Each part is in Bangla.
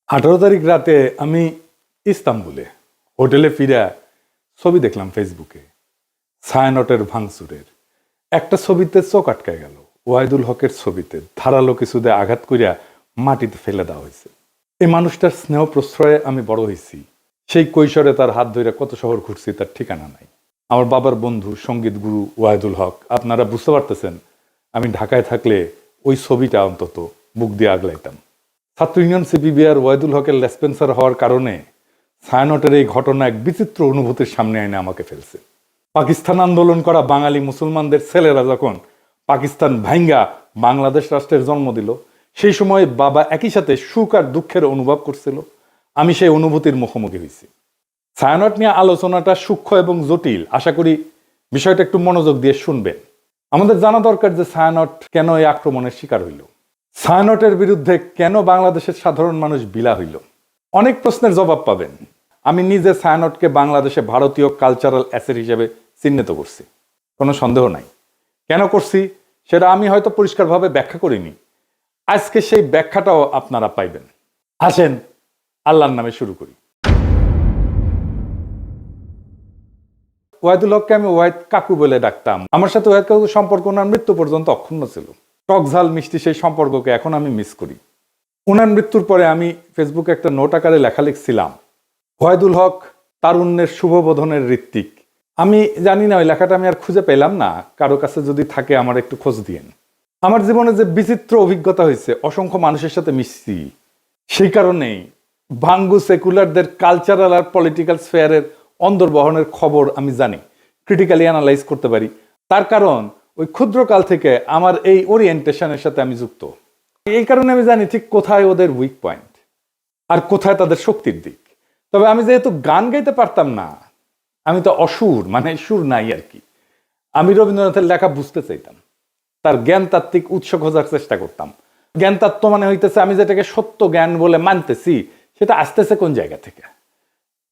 18 তারিখ রাতে আমি ইস্তাম্বুলে হোটেলে ফিরে ছবি দেখলাম ফেসবুকে ছায়ানটের ভাঙচুরের একটা ছবিতে চোখ আটকায় গেল। ওয়াহিদুল হকের ছবিতে ধারালো কিছুতে আঘাত করিয়া মাটিতে ফেলে দেওয়া হয়েছে। এই মানুষটার স্নেহ প্রশ্রয়ে আমি বড় হয়েছি। সেই কৈশোরে তার হাত ধরে কত শহর ঘুরছি তার ঠিকানা নাই। আমার বাবার বন্ধু সঙ্গীত গুরু ওয়াহিদুল হক, আপনারা বুঝতে পারতেছেন আমি ঢাকায় থাকলে ওই ছবিটা অন্তত বুক দিয়ে আগলাইতাম। ছাত্র ইউনিয়ন সিপিবিআর ওয়াহিদুল হকের লেসপেন্সার হওয়ার কারণে ছায়ানটের এই ঘটনা এক বিচিত্র অনুভূতির সামনে এনে আমাকে ফেলছে। পাকিস্তান আন্দোলন করা বাঙালি মুসলমানদের ছেলেরা যখন পাকিস্তান ভাঙ্গা বাংলাদেশ রাষ্ট্রের জন্ম দিল, সেই সময় বাবা একই সাথে সুখ আর দুঃখের অনুভব করছিল। আমি সেই অনুভূতির মুখোমুখি হয়েছি। ছায়ানট নিয়ে আলোচনাটা সূক্ষ্ম এবং জটিল, আশা করি বিষয়টা একটু মনোযোগ দিয়ে শুনবেন। আমাদের জানা দরকার যে ছায়ানট কেন এই আক্রমণের শিকার হইল, ছায়ানটের বিরুদ্ধে কেন বাংলাদেশের সাধারণ মানুষ বিলা হইল। অনেক প্রশ্নের জবাব পাবেন। আমি নিজে ছায়ানটকে বাংলাদেশে ভারতীয় কালচারাল অ্যাসেট হিসেবে চিহ্নিত করছি, কোনো সন্দেহ নাই। কেন করছি সেটা আমি হয়তো পরিষ্কারভাবে ব্যাখ্যা করিনি। আজকে সেই ব্যাখ্যাটাও আপনারা পাইবেন। আসেন আল্লাহর নামে শুরু করি। ওয়াহিদুল হককে আমি ওয়াহিদ কাকু বলে ডাকতাম। আমার সাথে ওয়াহিদ কাকুর সম্পর্ক ওনার মৃত্যু পর্যন্ত অক্ষুণ্ণ ছিল। টক ঝাল মিষ্টি সেই সম্পর্ককে এখন আমি মিস করি। ওনার মৃত্যুর পরে আমি ফেসবুকে একটা নোট আকারে লেখা লিখছিলাম, ওয়াহিদুল হক তারুণ্যের শুভবোধনের ঋত্বিক। আমি জানি না ওই লেখাটা আমি আর খুঁজে পেলাম না, কারো কাছে যদি থাকে আমার একটু খোঁজ দিয়েন। আমার জীবনে যে বিচিত্র অভিজ্ঞতা হয়েছে, অসংখ্য মানুষের সাথে মিশছি, সেই কারণেই ভাঙ্গু সেকুলারদের কালচারাল আর পলিটিক্যাল স্ফেয়ারের অন্দরবহনের খবর আমি জানি, ক্রিটিক্যালি অ্যানালাইজ করতে পারি। তার কারণ ওই ক্ষুদ্রকাল থেকে আমার এই ওরিয়েন্টেশনের সাথে আমি যুক্ত। এই কারণে আমি জানি ঠিক কোথায় ওদের উইক পয়েন্ট আর কোথায় তাদের শক্তির দিক। তবে আমি যেহেতু গান গাইতে পারতাম না, আমি তো অসুর, মানে সুর নাই আর কি, আমি রবীন্দ্রনাথের লেখা বুঝতে চাইতাম, তার জ্ঞানতাত্ত্বিক উৎস খোঁজার চেষ্টা করতাম। জ্ঞানতত্ত্ব মানে হইতেছে আমি যেটাকে সত্য জ্ঞান বলে মানতেছি সেটা আসতেছে কোন জায়গা থেকে।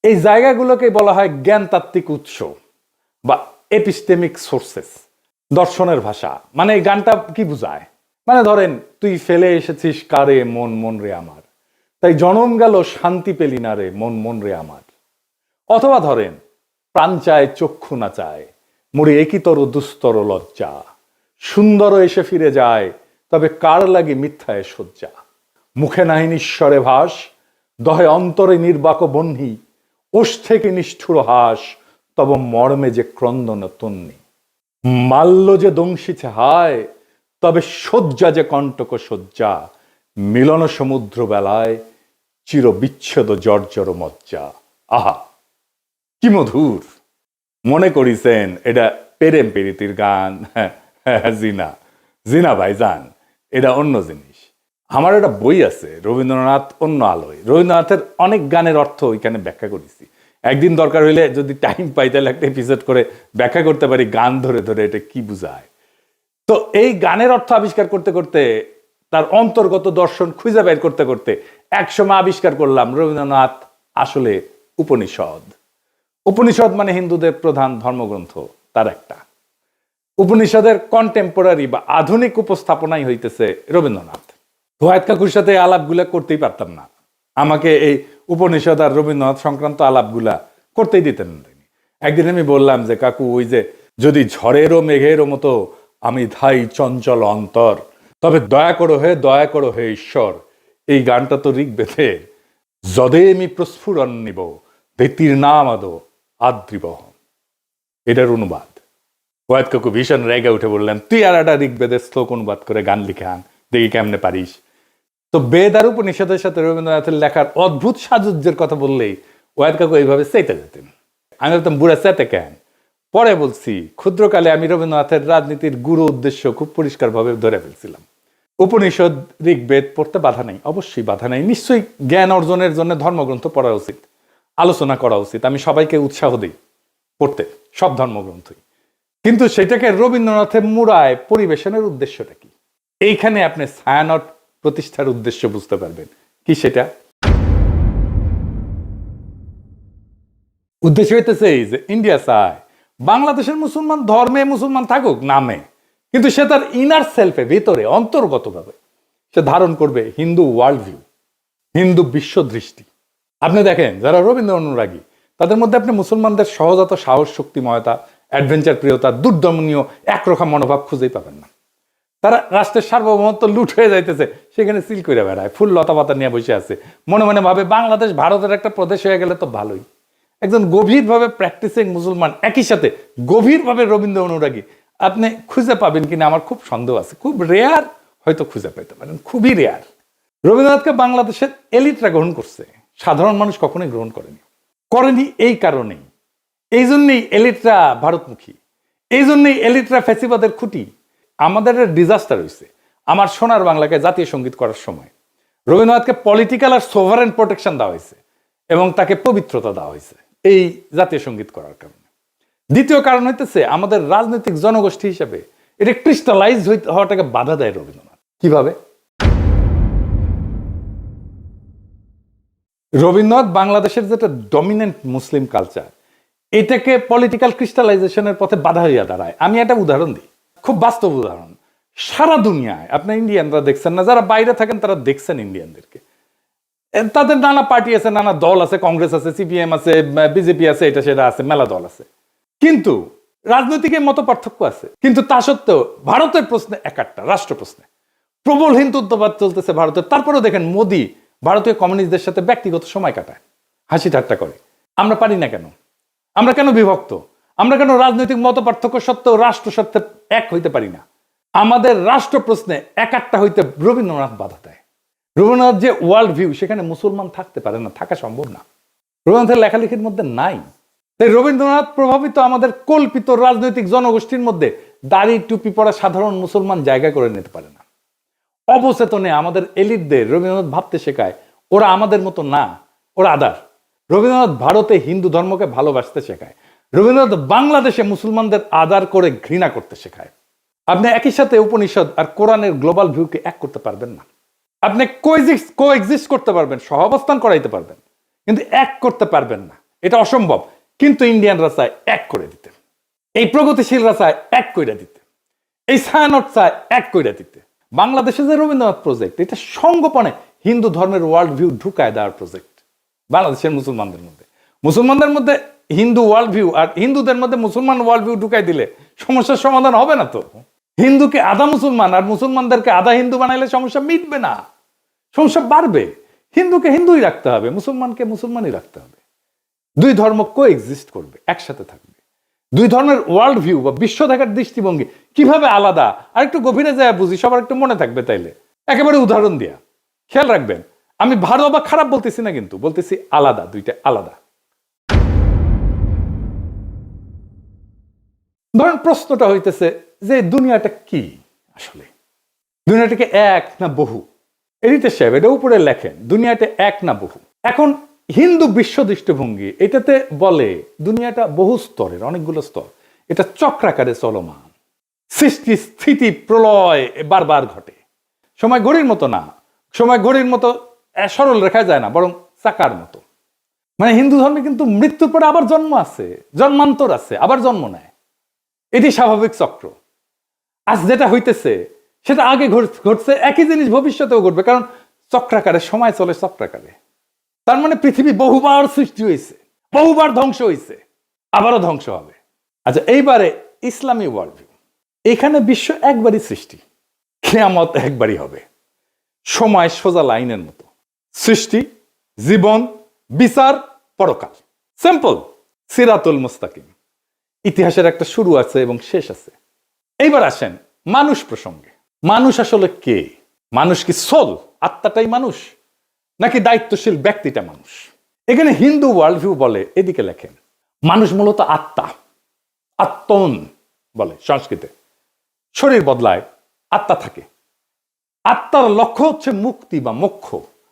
এই জায়গাগুলোকে বলা হয় জ্ঞানতাত্ত্বিক উৎস বা এপিস্টেমিক সোর্সেস। দর্শনের ভাষা মানে এই গানটা কি বুঝায়, মানে ধরেন তুই ফেলে এসেছিস কারে মন মন রে আমার, তাই জনম গেল শান্তি পেলি না রে মন মন রে আমার। অথবা ধরেন প্রাণ চায় চক্ষু না চায়, মরে একিতর দুস্তর লজ্জা, সুন্দর এসে ফিরে যায় তবে কার লাগে মিথ্যায় শয্যা। মুখে নাহি নিঃস্বরে ভাস, দহে অন্তরে নির্বাক বহ্নি, ওষ থেকে নিষ্ঠুর হাস, তব মর্মে যে ক্রন্দন তন্নি। মাল্য যে দংশিছে হায়, তবে শয্যা যে কণ্টক শয্যা, মিলন সমুদ্র বেলায় চির বিচ্ছেদ জর্জর মজ্জা। আহা কি মধুর! মনে করিছেন এটা প্রেম প্রীতির গান? জিনা জিনা ভাইজান, এটা অন্য জিনিস। আমার একটা বই আছে রবীন্দ্রনাথ অন্য আলোয়, রবীন্দ্রনাথের অনেক গানের অর্থ ওইখানে ব্যাখ্যা করেছি। একদিন দরকার হইলে যদি টাইম পাই তাহলে একটা এপিসোড করে ব্যাখ্যা করতে পারি গান ধরে ধরে এটা কি বুঝায়। তো এই গানের অর্থ আবিষ্কার করতে করতে, তার অন্তর্গত দর্শন খুঁজে বের করতে করতে একসময় আবিষ্কার করলাম রবীন্দ্রনাথ আসলে উপনিষদ। উপনিষদ মানে হিন্দুদের প্রধান ধর্মগ্রন্থ, তার একটা। উপনিষদের কন্টেম্পোরারি বা আধুনিক উপস্থাপনাই হইতেছে রবীন্দ্রনাথ। ওয়াহিদ কাকুর সাথে আলাপগুলা করতেই পারতাম না, আমাকে এই উপনিষদ আর রবীন্দ্রনাথ সংক্রান্ত আলাপগুলা করতেই দিতেন না। একদিন আমি বললাম যে কাকু, ওই যে যদি ঝড়েরও মেঘেরও মতো আমি ধাই চঞ্চল অন্তর, তবে দয়া করো হে ঈশ্বর, এই গানটা তো ঋগ্বেদের। যদে আমি প্রস্ফুরণ নিব ধৃতির নাম আদো আদ্রিবহ, এটার অনুবাদ। ওয়াহিদ কাকু ভীষণ রেগে উঠে বললেন, তুই আর একটা ঋগ্বেদের শ্লোক অনুবাদ করে গান লিখে আন, দেখি কেমনে পারিস। তো বেদ আর উপনিষদের সাথে রবীন্দ্রনাথের লেখার অদ্ভুত সাজুজ্যের কথা বললেই ওয়াহিদ কাকু এইভাবে চেতে যেতেন। আমি বলতাম, বুড়া চেতে কেন? পরে বলছি, ক্ষুদ্রকালে আমি রবীন্দ্রনাথের রাজনীতির গুরু উদ্দেশ্য খুব পরিষ্কারভাবে ধরে ফেলছিলাম। উপনিষদ ঋগ্বেদ পড়তে বাধা নেই, অবশ্যই বাধা নেই, নিশ্চয়ই জ্ঞান অর্জনের জন্য ধর্মগ্রন্থ পড়া উচিত, আলোচনা করা উচিত। আমি সবাইকে উৎসাহ দিই পড়তে সব ধর্মগ্রন্থই, কিন্তু সেটাকে রবীন্দ্রনাথের মুড়ায় পরিবেশনের উদ্দেশ্যটা কি? এইখানে আপনি ছায়ানট প্রতিষ্ঠার উদ্দেশ্য বুঝতে পারবেন। কি সেটা? উদ্দেশ্য হইতেছে এই যে ইন্ডিয়া চায় বাংলাদেশের মুসলমান ধর্মে মুসলমান থাকুক নামে, কিন্তু সে তার ইনার সেলফে, ভিতরে অন্তর্গতভাবে সে ধারণ করবে হিন্দু ওয়ার্ল্ড ভিউ, হিন্দু বিশ্বদৃষ্টি। আপনি দেখেন যারা রবীন্দ্র অনুরাগী তাদের মধ্যে আপনি মুসলমানদের সহজাত সাহস, শক্তিময়তা, অ্যাডভেঞ্চার প্রিয়তা, দুর্দমনীয় একরোখা মনোভাব খুঁজেই পাবেন না। তারা রাষ্ট্রের সার্বভৌমত্ব লুট হয়ে যাইতেছে, সেখানে সিল করে বেড়ায়, ফুল লতা পাতা নিয়ে বসে আছে, মনে মনে ভাবে বাংলাদেশ ভারতের একটা প্রদেশ হয়ে গেলে তো ভালোই। একজন গভীরভাবে প্র্যাকটিসিং মুসলমান একই সাথে গভীরভাবে রবীন্দ্র অনুরাগী আপনি খুঁজে পাবেন কিনা আমার খুব সন্দেহ আছে। খুব রেয়ার হয়তো খুঁজে পেতে পারেন, খুবই রেয়ার। রবীন্দ্রনাথকে বাংলাদেশের এলিটরা গ্রহণ করছে, সাধারণ মানুষ কখনোই গ্রহণ করেনি এই কারণেই। এই জন্যই এলিটরা ভারতমুখী, এই জন্যই এলিটরা ফ্যাসিবাদের খুঁটি। আমাদের ডিজাস্টার হয়েছে আমার সোনার বাংলাকে জাতীয় সঙ্গীত করার সময়। রবীন্দ্রনাথকে পলিটিক্যাল আর সোভারেন প্রোটেকশন দেওয়া হয়েছে এবং তাকে পবিত্রতা দেওয়া হয়েছে এই জাতীয় সঙ্গীত করার কারণে। দ্বিতীয় কারণ হইতেছে আমাদের রাজনৈতিক জনগোষ্ঠী হিসেবে এটা ক্রিস্টালাইজ হওয়াটাকে বাধা দেয় রবীন্দ্রনাথ। কিভাবে? রবীন্দ্রনাথ বাংলাদেশের যেটা ডমিনেন্ট মুসলিম কালচার, এটাকে পলিটিক্যাল ক্রিস্টালাইজেশনের পথে বাধা হইয়া দাঁড়ায়। আমি একটা উদাহরণ দিই, খুব বাস্তব উদাহরণ। সারা দুনিয়ায় আপনি ইন্ডিয়ানরা দেখছেন না, যারা বাইরে থাকেন তারা দেখছেন ইন্ডিয়ানদেরকে। তাদের নানা পার্টি আছে, নানা দল আছে, কংগ্রেস আছে, সিপিএম আছে, বিজেপি আছে, এটা সেটা আছে, মেলা দল আছে, কিন্তু রাজনৈতিক মত পার্থক্য আছে। কিন্তু তা সত্ত্বেও ভারতের প্রশ্নে একটা রাষ্ট্র প্রশ্নে প্রবল হিন্দুত্ববাদ চলতেছে ভারতের। তারপরেও দেখেন মোদি ভারতীয় কমিউনিস্টদের সাথে ব্যক্তিগত সময় কাটায়, হাসি ঠাট্টা করে। আমরা পারি না কেন? আমরা কেন বিভক্ত? আমরা কেন রাজনৈতিক মত পার্থক্য সত্ত্বেও রাষ্ট্র স্বার্থে এক হইতে পারি না? আমাদের রাষ্ট্র প্রশ্নে একটা হইতে রবীন্দ্রনাথ বাধা দেয়। রবীন্দ্রনাথ যে ওয়ার্ল্ড ভিউ, সেখানে মুসলমান থাকতে পারে না, থাকা সম্ভব না, রবীন্দ্রনাথের লেখালেখির মধ্যে নাই। তাই রবীন্দ্রনাথ প্রভাবিত আমাদের কল্পিত রাজনৈতিক জনগোষ্ঠীর মধ্যে দাড়ি টুপি পরা সাধারণ মুসলমান জায়গা করে নিতে পারে না। অবচেতনে আমাদের এলিটদের রবীন্দ্রনাথ ভাবতে শেখায় ওরা আমাদের মতো না, ওরা আদার। রবীন্দ্রনাথ ভারতে হিন্দু ধর্মকে ভালোবাসতে শেখায়, রবীন্দ্রনাথ বাংলাদেশে মুসলমানদের আদার করে ঘৃণা করতে শেখায়। আপনি একই সাথে উপনিষদ আর কোরআনের গ্লোবাল ভিউকে এক করতে পারবেন না। আপনি কোএক্সিস্ট করতে পারবেন, সহাবস্থান করাইতে পারবেন, কিন্তু এক করতে পারবেন না, এটা অসম্ভব। কিন্তু ইন্ডিয়ানরা চায় এক করে দিতে, এই প্রগতিশীলরা চায় এক করে দিতে, এই ছায়ানট চায় এক করে দিতে। বাংলাদেশে যে রবীন্দ্রনাথ প্রজেক্ট, এটা সঙ্গোপনে হিন্দু ধর্মের ওয়ার্ল্ড ভিউ ঢুকায় দেওয়ার প্রজেক্ট। বাংলাদেশের মুসলমানদের মধ্যে হিন্দু ওয়ার্ল্ড ভিউ আর হিন্দুদের মধ্যে মুসলমান ওয়ার্ল্ড ভিউ ঢুকাই দিলে সমস্যার সমাধান হবে না তো। হিন্দুকে আধা মুসলমান আর মুসলমানদেরকে আধা হিন্দু বানাইলে সমস্যা মিটবে না, সমস্যা বাড়বে। হিন্দুকে হিন্দুই রাখতে হবে, মুসলমানকে মুসলমানই রাখতে হবে। দুই ধর্ম কোএক্সিস্ট করবে, একসাথে থাকবে। দুই ধর্মের ওয়ার্ল্ড ভিউ বা বিশ্ব দেখার দৃষ্টিভঙ্গি কিভাবে আলাদা আর একটু গভীরে যায় বুঝি, সবার একটু মনে থাকবে। তাইলে একেবারে উদাহরণ দিয়া খেয়াল রাখবেন, আমি ভালো বা খারাপ বলতেছি না, কিন্তু বলতেছি আলাদা, দুইটা আলাদা। ধরেন প্রশ্নটা হইতেছে যে দুনিয়াটা কি আসলে, দুনিয়াটাকে এক না বহু? এডিটর সাহেব এটা উপরে লেখেন, দুনিয়াটা এক না বহু। এখন হিন্দু বিশ্ব দৃষ্টিভঙ্গি এটাতে বলে দুনিয়াটা বহু স্তরের, অনেকগুলো স্তর, এটা চক্রাকারে চলমান, সৃষ্টি স্থিতি প্রলয় বারবার ঘটে। সময় ঘড়ির মতো না, সময় ঘড়ির মতো সরল রেখায় যায় না, বরং চাকার মতো। মানে হিন্দু ধর্মে কিন্তু মৃত্যুর পরে আবার জন্ম আছে, জন্মান্তর আছে, আবার জন্ম নেয়, এটি স্বাভাবিক চক্র। আজ যেটা হইতেছে সেটা আগে ঘটছে, একই জিনিস ভবিষ্যতেও ঘটবে, কারণ চক্রাকারে সময় চলে চক্রাকারে। তার মানে পৃথিবী বহুবার সৃষ্টি হয়েছে, বহুবার ধ্বংস হয়েছে, আবারও ধ্বংস হবে। আচ্ছা, এইবারে ইসলামী ওয়ার্ল্ড ভিউ, এখানে বিশ্ব একবারই সৃষ্টি, কিয়ামত একবারই হবে, সময় সোজা লাইনের মতো, সৃষ্টি, জীবন, বিচার, পরকাল, সিম্পল, সিরাতুল মুস্তাকিম। ইতিহাসের একটা শুরু আছে এবং শেষ আছে। এইবার আসেন মানুষ প্রসঙ্গে। মানুষ আসলে কে? মানুষ কি সোল, আত্মাটাই মানুষ, নাকি দায়িত্বশীল ব্যক্তিটা মানুষ? এখানে হিন্দু ওয়ার্ল্ড ভিউ বলে, এদিকে লেখেন, মানুষ মূলত আত্মা, আত্মন বলে সংস্কৃতে। শরীর বদলায়, আত্মা থাকে। আত্মার লক্ষ্য হচ্ছে মুক্তি বা মোক্ষ।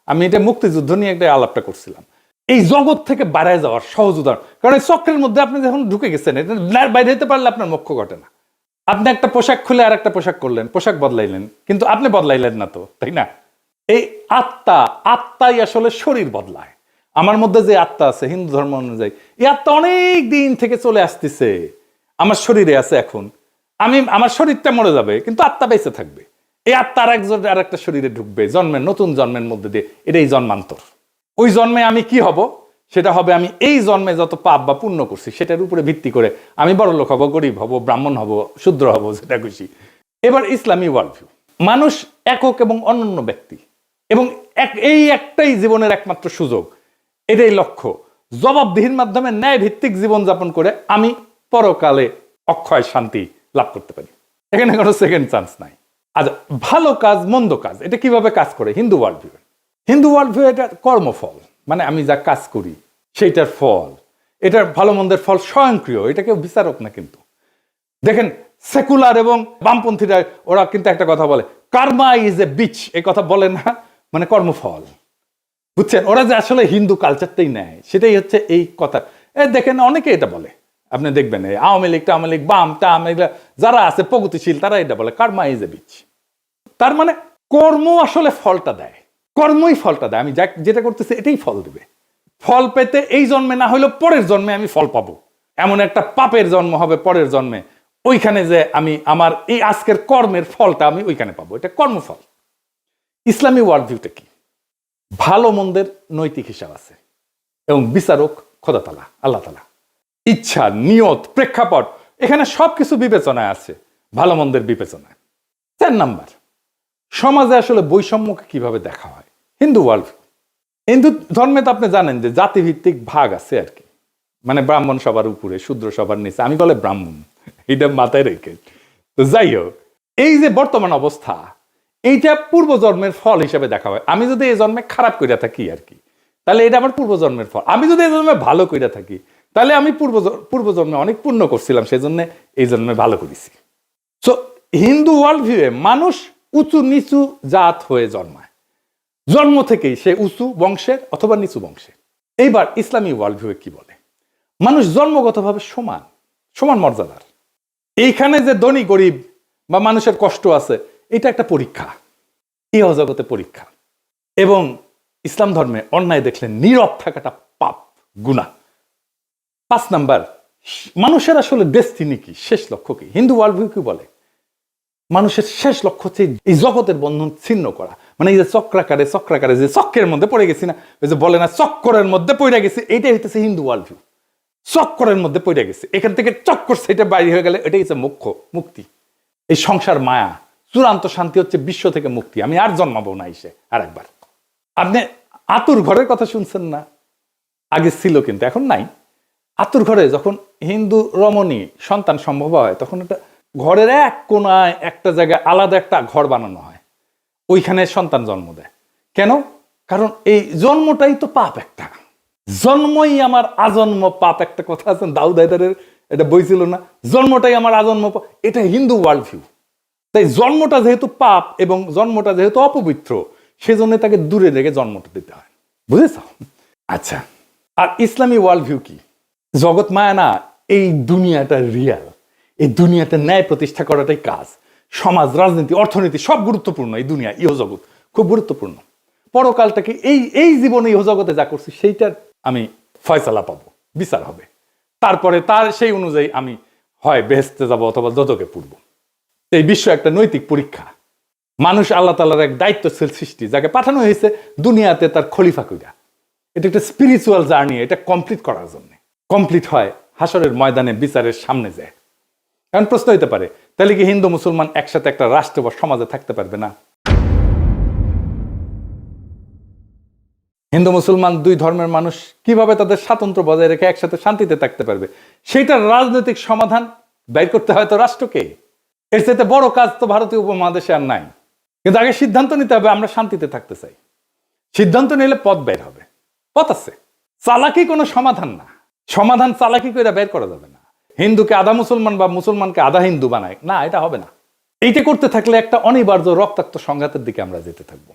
আমি এটা মুক্তিযুদ্ধ নিয়ে একটা আলাপটা করছিলাম। এই জগৎ থেকে বাইরে যাওয়ার সহজ উদাহরণ, কারণ এই চক্রের মধ্যে আপনি যখন ঢুকে গেছেন, এটা বাইরে হতে পারলে আপনার মোক্ষ ঘটে না। আপনি একটা পোশাক খুলে আর একটা পোশাক করলেন, পোশাক বদলাইলেন, কিন্তু আপনি বদলাইলেন না তো, তাই না? এই আত্মাই আসলে শরীর বদলায়। আমার মধ্যে যে আত্মা আছে হিন্দু ধর্ম অনুযায়ী, এই আত্মা অনেক দিন থেকে চলে আসতেছে, আমার শরীরে আছে। এখন আমার শরীরটা মরে যাবে, কিন্তু আত্মা বেঁচে থাকবে। এই আত্মার একজন আর একটা শরীরে ঢুকবে, জন্মের নতুন জন্মের মধ্যে দিয়ে, এটাই জন্মান্তর। ওই জন্মে আমি কি হব, সেটা হবে আমি এই জন্মে যত পাপ বা পুণ্য করছি সেটার উপরে ভিত্তি করে আমি বড় লোক হব, গরিব হব, ব্রাহ্মণ হব, শূদ্র হব, যেটা খুশি। এবার ইসলামী ওয়ার্ল্ড ভিউ, মানুষ একক এবং অনন্য ব্যক্তি, এবং এই একটাই জীবনের একমাত্র সুযোগ, এটাই লক্ষ্য। জবাবদিহির মাধ্যমে ন্যায় ভিত্তিক জীবনযাপন করে আমি পরকালে অক্ষয় শান্তি লাভ করতে পারি। এখানে কোনো সেকেন্ড চান্স নাই। আচ্ছা, ভালো কাজ মন্দ কাজ এটা কিভাবে কাজ করে Hindu world view? Hindu world view এটা কর্মফল, মানে আমি যা কাজ করি সেইটার ফল, এটার ভালো মন্দের ফল স্বয়ংক্রিয়, এটা কেউ বিচারক না। কিন্তু দেখেন সেকুলার এবং বামপন্থীরা ওরা কিন্তু একটা কথা বলে, কার্মা ইজ এ বিচ, এই কথা বলে না, মানে কর্মফল, বুঝছেন? ওরা যে আসলে হিন্দু কালচারটাই নেয়, সেটাই হচ্ছে এই কথা। দেখেন অনেকে এটা বলে, আপনি দেখবেন আওয়ামী লীগ টাওয়ামী লীগ বাম টাম এগুলা যারা আছে প্রগতিশীল তারা এটা বলে কার্মা ইজ এ বিচ। তার মানে কর্ম আসলে ফলটা দেয়, কর্মই ফলটা দেয়। আমি যেটা করতেছি এটাই ফল দেবে। ফল পেতে এই জন্মে না হলেও পরের জন্মে আমি ফল পাবো। এমন একটা পাপের জন্ম হবে পরের জন্মে, ওইখানে যে আমি আমার এই আজকের কর্মের ফলটা আমি ওইখানে পাবো, এটা কর্মফল। ইসলামী ওয়ার্ল্ড ভিউটা কি? ভালো মন্দের নৈতিক হিসাব আছে এবং বিচারক খোদা তাআলা, আল্লাহ তাআলা। ইচ্ছা, নিয়ত, প্রেক্ষাপট, এখানে সবকিছু বিবেচনায় আছে, ভালো মন্দের বিবেচনায়। 4 নাম্বার, সমাজে আসলে বৈষম্যকে কিভাবে দেখা হয় হিন্দু ওয়ার্ল্ড ভিউ। হিন্দু ধর্মে তো আপনি জানেন যে জাতিভিত্তিক ভাগ আছে আর কি, মানে ব্রাহ্মণ সবার উপরে, শূদ্র সবার নিচে, আমি বলে ব্রাহ্মণ, এটা মাথায় রেখে। তো যাই হোক, এই যে বর্তমান অবস্থা, এইটা পূর্বজন্মের ফল হিসেবে দেখা হয়। আমি যদি এই জন্মে খারাপ কইরা থাকি আর কি, তাহলে এটা আমার পূর্বজন্মের ফল। আমি যদি এই জন্মে ভালো কইরা থাকি, তাহলে আমি পূর্বজন্মে অনেক পুণ্য করছিলাম, সেই জন্য এই জন্মে ভালো করেছি। সো হিন্দু ওয়ার্ল্ড ভিউয়ে মানুষ উঁচু নিচু জাত হয়ে জন্মায়, জন্ম থেকেই সে উঁচু বংশের অথবা নিচু বংশের। এইবার ইসলামী ওয়ার্ল্ড ভিউয়ে কি বলে? মানুষ জন্মগতভাবে সমান, সমান মর্যাদার। এইখানে যে ধনী গরিব বা মানুষের কষ্ট আছে, এটা একটা পরীক্ষা, ইহ জগতে পরীক্ষা। এবং ইসলাম ধর্মে অন্যায় দেখলে নীরব থাকাটা পাপ, গুনাহ। 5 নাম্বার, মানুষের আসলে ডেস্টিনি কি, শেষ লক্ষ্য কি? হিন্দু ওয়ার্ল্ড ভিউ কি বলে? মানুষের শেষ লক্ষ্য হচ্ছে এই জগতের বন্ধন ছিন্ন করা। মানে এই যে চক্রাকারে যে চক্রের মধ্যে পড়ে গেছি না, ওই যে বলে না চক্করের মধ্যে পড়ে গেছি, এইটাই হইতেছে হিন্দু ওয়ার্ল্ড ভিউ। চক্করের মধ্যে পড়ে গেছে, এখান থেকে চক্কর সেটা বাইরে হয়ে গেলে এটাই হচ্ছে মোক্ষ, মুক্তি। এই সংসার মায়া, চূড়ান্ত শান্তি হচ্ছে বিশ্ব থেকে মুক্তি। আমি আর জন্মাবো না এসে আর একবার। আপনি আতুর ঘরের কথা শুনছেন না? আগে ছিল কিন্তু এখন নাই। আতুর ঘরে যখন হিন্দু রমণী সন্তান সম্ভব হয়, তখন একটা ঘরের এক কোনায় একটা জায়গায় আলাদা একটা ঘর বানানো হয়, ওইখানে সন্তান জন্ম দেয়। কেন? কারণ এই জন্মটাই তো পাপ একটা, জন্মই আমার আজন্ম পাপ, একটা কথা আছে দাউদ হায়দারের, এটা বই ছিল না, জন্মটাই আমার আজন্ম পাপ। এটা হিন্দু ওয়ার্ল্ড ভিউ। তাই জন্মটা যেহেতু পাপ এবং জন্মটা যেহেতু অপবিত্র, সেজন্য তাকে দূরে রেখে জন্মটা দিতে হয়। বুঝেছ? আচ্ছা, আর ইসলামী ওয়ার্ল্ড ভিউ কি? জগৎ মায়া না, এই দুনিয়াটা রিয়াল, এই দুনিয়াতে ন্যায় প্রতিষ্ঠা করাটাই কাজ। সমাজ, রাজনীতি, অর্থনীতি সব গুরুত্বপূর্ণ, এই দুনিয়া ইহজগৎ খুব গুরুত্বপূর্ণ। পরকালটাকে এই জীবনে ইহজগতে যা করছি সেইটার আমি ফয়সালা পাবো, বিচার হবে। তারপরে তার সেই অনুযায়ী আমি হয় বেহেশতে যাব অথবা দোজখে পড়ব। এই বিশ্ব একটা নৈতিক পরীক্ষা। মানুষ আল্লাহ তাআলার এক দায়িত্বশীল সৃষ্টি, যাকে পাঠানো হয়েছে দুনিয়াতে তার খলিফা কইরা। এটা একটা স্পিরিচুয়াল জার্নি, এটা কমপ্লিট করার জন্য। কমপ্লিট হয় হাসরের ময়দানে, বিচারের সামনে যায়। কারণ প্রশ্ন হইতে পারে, তাহলে কি হিন্দু মুসলমান একসাথে একটা রাষ্ট্র বা সমাজে থাকতে পারবে না? হিন্দু মুসলমান দুই ধর্মের মানুষ কিভাবে তাদের স্বাতন্ত্র্য বজায় রেখে একসাথে শান্তিতে থাকতে পারবে? সেটার রাজনৈতিক সমাধান বের করতে হয় তো রাষ্ট্রকে। এর চাইতে বড় কাজ তো ভারতীয় উপমহাদেশে আর নাই। কিন্তু আগে সিদ্ধান্ত নিতে হবে, আমরা শান্তিতে থাকতে চাই। সিদ্ধান্ত নিলে পথ বের হবে, পথ আছে। চালাকি কোনো সমাধান না, সমাধান চালাকি করে বের করা যাবে না। হিন্দুকে আধা মুসলমান বা মুসলমানকে আধা হিন্দু বানায় না, এটা হবে না। এইটা করতে থাকলে একটা অনিবার্য রক্তাক্ত সংঘাতের দিকে আমরা যেতে থাকবো,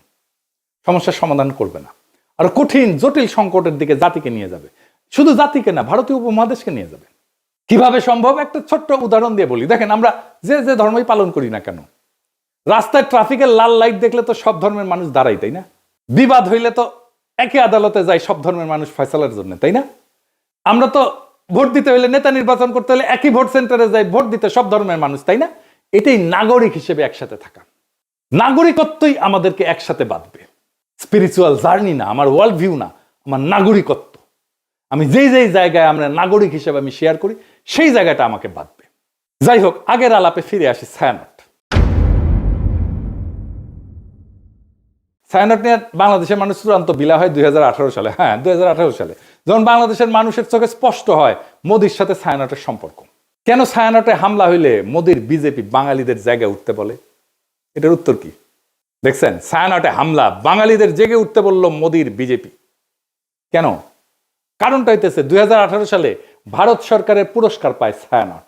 সমস্যার সমাধান করবে না, আর কঠিন জটিল সংকটের দিকে জাতিকে নিয়ে যাবে। শুধু জাতিকে না, ভারতীয় উপমহাদেশকে নিয়ে যাবে। কিভাবে সম্ভব? একটা ছোট্ট উদাহরণ দিয়ে বলি। দেখেন, আমরা যে ধর্মই পালন করি না কেন, রাস্তায় ট্রাফিকের লাল লাইট দেখলে তো সব ধর্মের মানুষ দাঁড়াই, তাই না? বিবাদ হইলে তো একই আদালতে যায় সব ধর্মের মানুষ ফয়সালার জন্য, তাই না? আমরা তো ভোট দিতে হইলে, নেতা নির্বাচন করতে হলে একই ভোট সেন্টারে যাই ভোট দিতে সব ধর্মের মানুষ, তাই না? এটাই নাগরিক হিসেবে একসাথে থাকা। নাগরিকত্বই আমাদেরকে একসাথে বাঁধবে। স্পিরিচুয়াল জার্নি না, আমার ওয়ার্ল্ড ভিউ না, আমার নাগরিকত্ব। আমি যেই যেই জায়গায় আমরা নাগরিক হিসেবে আমি শেয়ার করি, সেই জায়গাটা আমাকে বাঁধবে। যাই হোক, আগের আলাপে ফিরে আসি। ছায়ানট নিয়ে বাংলাদেশের মানুষ চূড়ান্ত বিলা হয় 2018 সালে। হ্যাঁ, 2018 সালে যখন বাংলাদেশের মানুষের চোখে স্পষ্ট হয় মোদির সাথে ছায়ানটের সম্পর্ক। কেন ছায়ানটে হামলা হইলে মোদির বিজেপি বাঙালিদের জায়গায় উঠতে বলে? এটার উত্তর কি দেখছেন? ছায়ানটে হামলা, বাঙালিদের জেগে উঠতে বলল মোদির বিজেপি। কেন? কারণটা হইতেছে 2018 সালে ভারত সরকারের পুরস্কার পায় ছায়ানট।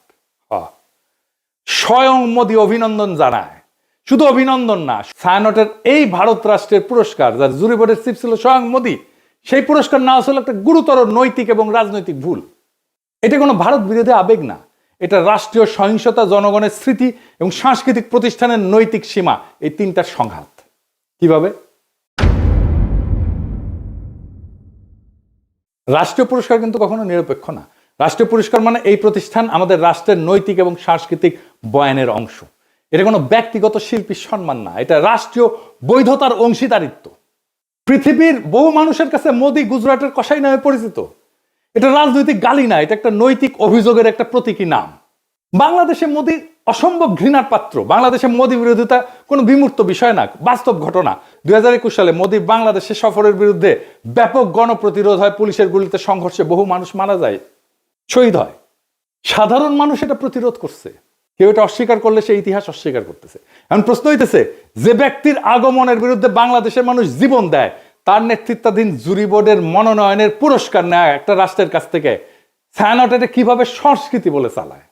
স্বয়ং মোদি অভিনন্দন জানায়। শুধু অভিনন্দন না, ছায়ানটের এই ভারত রাষ্ট্রের পুরস্কার, যার জুরি বোর্ডের চিফ ছিল স্বয়ং মোদি, সেই পুরস্কার নেওয়া ছিল একটা গুরুতর নৈতিক এবং রাজনৈতিক ভুল। এটা কোনো ভারত বিরোধী আবেগ না, এটা রাষ্ট্রীয় সহিংসতা, জনগণের স্মৃতি এবং সাংস্কৃতিক প্রতিষ্ঠানের নৈতিক সীমা, এই তিনটার সংঘাত। কিভাবে? রাষ্ট্রীয় পুরস্কার কিন্তু কখনো নিরপেক্ষ না। রাষ্ট্রীয় পুরস্কার মানে এই প্রতিষ্ঠান আমাদের রাষ্ট্রের নৈতিক এবং সাংস্কৃতিক বয়ানের অংশ। এটা কোনো ব্যক্তিগত শিল্পীর সম্মান না, এটা রাষ্ট্রীয় বৈধতার অংশীদারিত্ব। পৃথিবীর বহু মানুষের কাছে মোদি গুজরাটের কসাই নামে পরিচিত। এটা রাজনৈতিক গালি না, এটা একটা নৈতিক অভিযোগের একটা প্রতীকী নাম। বাংলাদেশে মোদি অসম্ভব ঘৃণার পাত্র। বাংলাদেশে মোদি বিরোধিতা কোনো বিমূর্ত বিষয় না, বাস্তব ঘটনা। 2021 সালে মোদি বাংলাদেশে সফরের বিরুদ্ধে ব্যাপক গণপ্রতিরোধ হয়, পুলিশের গুলিতে সংঘর্ষে বহু মানুষ মারা যায়, শহীদ হয়। সাধারণ মানুষ এটা প্রতিরোধ করছে। কেউ এটা অস্বীকার করলে সে ইতিহাস অস্বীকার করতেছে। এখন প্রশ্ন হইতেছে, যে ব্যক্তির আগমনের বিরুদ্ধে বাংলাদেশের মানুষ জীবন দেয়, তার নেতৃত্বাধীন জুরি বোর্ডের মনোনয়নের পুরস্কার নেয় একটা রাষ্ট্রের কাছ থেকে, ছায়ানট এটা কিভাবে সংস্কৃতি বলে চালায়?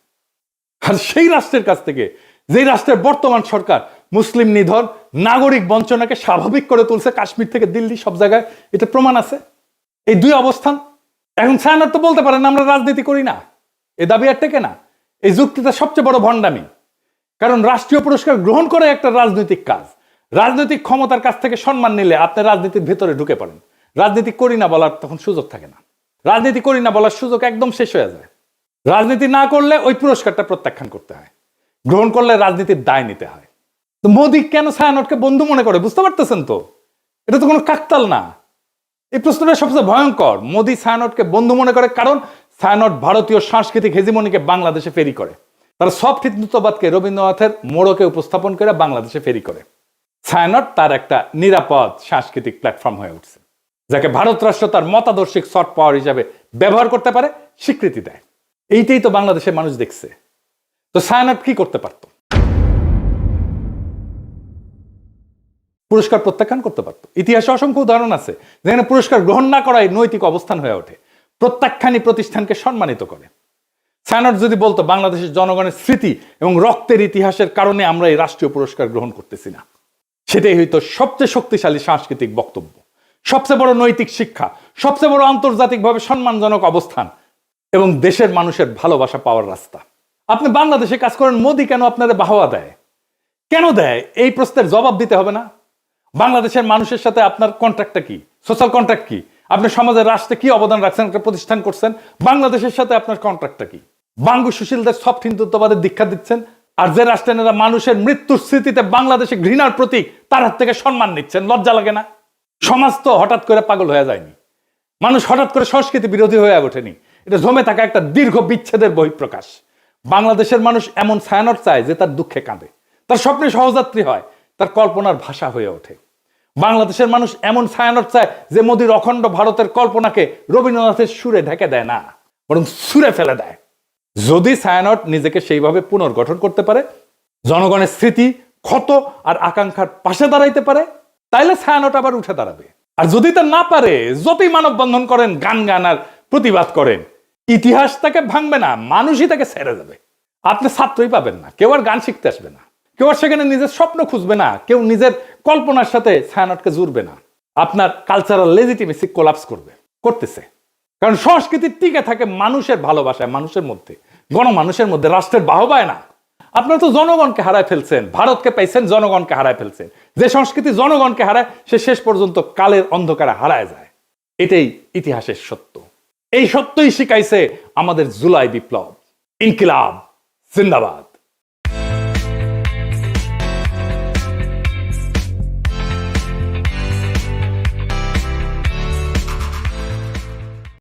আর সেই রাষ্ট্রের কাছ থেকে, যেই রাষ্ট্রের বর্তমান সরকার মুসলিম নিধন, নাগরিক বঞ্চনাকে স্বাভাবিক করে তুলছে, কাশ্মীর থেকে দিল্লি সব জায়গায় এটা প্রমাণ আছে। এই দুই অবস্থান। এখন ছায়ানট তো বলতে পারেন আমরা রাজনীতি করি না, এ দাবি আর টেকে না। এই যুক্তিটা সবচেয়ে বড় ভণ্ডামি। কারণ রাষ্ট্রীয় পুরস্কার গ্রহণ করে একটা রাজনৈতিক কাজ। রাজনৈতিক ক্ষমতার কাছ থেকে সম্মান নিলে আপনি রাজনীতির ভেতরে ঢুকে পড়েন। রাজনীতি করি না বলার তখন সুযোগ থাকে না। রাজনীতি করি না বলার সুযোগ একদম শেষ হয়ে যায়। রাজনীতি না করলে ওই পুরস্কারটা প্রত্যাখ্যান করতে হয়, গ্রহণ করলে রাজনীতির দায় নিতে হয়। তো মোদি কেন ছায়ানটকে বন্ধু মনে করে বুঝতে পারতেছেন তো? এটা তো কোনো কাকতাল না। এই প্রশ্নটা সবচেয়ে ভয়ঙ্কর। মোদি ছায়ানটকে বন্ধু মনে করে কারণ ছায়ানট ভারতীয় সাংস্কৃতিক হেজিমনিকে বাংলাদেশে ফেরি করে। তারা সফট হিন্দুত্ববাদকে রবীন্দ্রনাথের মোড়কে উপস্থাপন করে বাংলাদেশে ফেরি করে। ছায়ানট তার একটা নিরাপদ সাংস্কৃতিক প্ল্যাটফর্ম হয়ে উঠছে, যাকে ভারত রাষ্ট্র তার মতাদর্শিক সফট পাওয়ার হিসাবে ব্যবহার করতে পারে, স্বীকৃতি দেয়। এইটাই তো বাংলাদেশের মানুষ দেখছে। তো ছায়ানট কি করতে পারত? পুরস্কার প্রত্যাখ্যান করতে পারত। ইতিহাসে অসংখ্য উদাহরণ আছে যেখানে পুরস্কার গ্রহণ না করাই নৈতিক অবস্থান হয়ে ওঠে, প্রত্যাখ্যানই প্রতিষ্ঠানকে সম্মানিত করে। ছায়ানট যদি বলতো বাংলাদেশের জনগণের স্মৃতি এবং রক্তের ইতিহাসের কারণে আমরা এই রাষ্ট্রীয় পুরস্কার গ্রহণ করতেছি না, সেটাই হইতো সবচেয়ে শক্তিশালী সাংস্কৃতিক বক্তব্য, সবচেয়ে বড় নৈতিক শিক্ষা, সবচেয়ে বড় আন্তর্জাতিকভাবে সম্মানজনক অবস্থান এবং দেশের মানুষের ভালোবাসা পাওয়ার রাস্তা। আপনি বাংলাদেশে কাজ করেন, মোদি কেন আপনাদের বাহবা দেয়? কেন দেয়? এই প্রশ্নের জবাব দিতে হবে না? বাংলাদেশের মানুষের সাথে আপনার কন্ট্রাক্টটা কি? সোশ্যাল কন্ট্রাক্ট কি? আপনি সমাজের রাষ্ট্রে কি অবদান রাখছেন, একটা প্রতিষ্ঠান করছেন? বাংলাদেশের সাথে আপনার কন্ট্রাক্টটা কি? বাঙ্গু সুশীলদের সফট হিন্দুত্ববাদের দীক্ষা দিচ্ছেন, আর যে রাষ্ট্রেরা মানুষের মৃত্যুর স্মৃতিতে বাংলাদেশে ঘৃণার প্রতীক, তার হাত থেকে সম্মান নিচ্ছেন। লজ্জা লাগে না? সমাজ তো হঠাৎ করে পাগল হয়ে যায়নি, মানুষ হঠাৎ করে সংস্কৃতি বিরোধী হয়ে ওঠেনি। এটা জমে থাকা একটা দীর্ঘ বিচ্ছেদের বহিঃপ্রকাশ। বাংলাদেশের মানুষ এমন ছায়ানট চায় যে তার দুঃখে কাঁদে, তার স্বপ্নে সহযাত্রী হয়, তার কল্পনার ভাষা হয়ে ওঠে। বাংলাদেশের মানুষ এমন ছায়ানট চায় যে মোদির অখণ্ড ভারতের কল্পনাকে রবীন্দ্রনাথের সুরে ঢেকে দেয় না, বরং সুরে ফেলে দেয়। যদি ছায়ানট নিজেকে সেইভাবে পুনর্গঠন করতে পারে, জনগণের স্মৃতি, ক্ষত আর আকাঙ্ক্ষার পাশে দাঁড়াইতে পারে, তাইলে ছায়ানট আবার উঠে দাঁড়াবে। আর যদি তা না পারে, যতই মানববন্ধন করেন, গান আর প্রতিবাদ করেন, ইতিহাস তাকে ভাঙবে না, মানুষই তাকে ছেড়ে যাবে। আপনি ছাত্রই পাবেন না, কেউ আর গান শিখতে আসবে না, কেউ আর সেখানে নিজের স্বপ্ন খুঁজবে না, কেউ নিজের কল্পনার সাথে ছায়ানটকে জুড়বে না। আপনার কালচারাল লেজিটিমেসি কোলাপস করতেছে। কারণ সংস্কৃতি টিকে থাকে মানুষের ভালোবাসায়, মানুষের মধ্যে, গণমানুষের মধ্যে, রাষ্ট্রের বাহবায় না। আপনারা তো জনগণকে হারায় ফেলছেন, ভারতকে পাইছেন, জনগণকে হারায় ফেলছেন। যে সংস্কৃতি জনগণকে হারায়, সে শেষ পর্যন্ত কালের অন্ধকারে হারায় যায়। এটাই ইতিহাসের সত্য। এই সত্যই শিখাইছে আমাদের জুলাই বিপ্লব। ইনকিলাব জিন্দাবাদ।